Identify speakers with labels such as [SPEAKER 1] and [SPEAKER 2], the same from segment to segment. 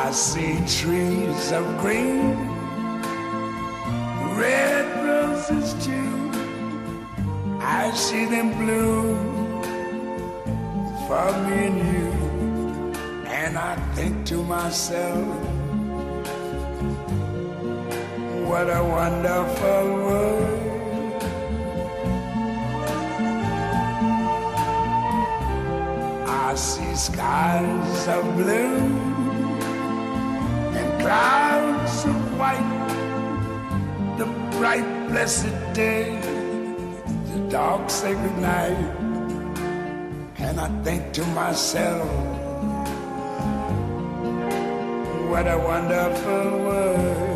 [SPEAKER 1] I see trees of green, red roses too. I see them bloom for me and you. And I think to myself, what a wonderful world. I see skies of blue and clouds of white, the bright blessed day, the dark sacred night. And I think to myself, what a wonderful world.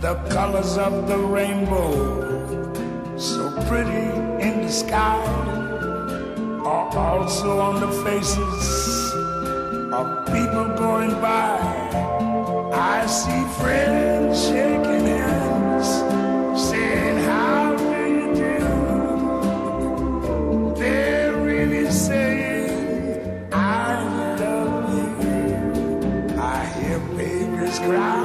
[SPEAKER 1] The colors of the rainbow, so pretty in the sky, are also on the faces of people going by. I see friends shaking hands, saying, how do you do? They're really saying, I love you. I hear babies cry.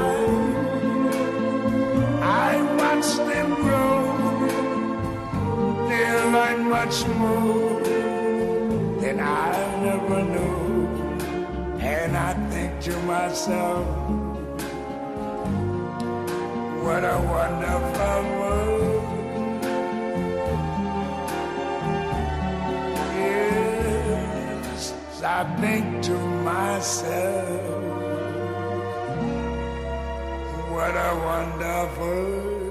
[SPEAKER 1] I watch them grow. They'll learn much more than I never knew. And I think to myself, what a wonderful world. Yes, I think to myself, what a wonderful world.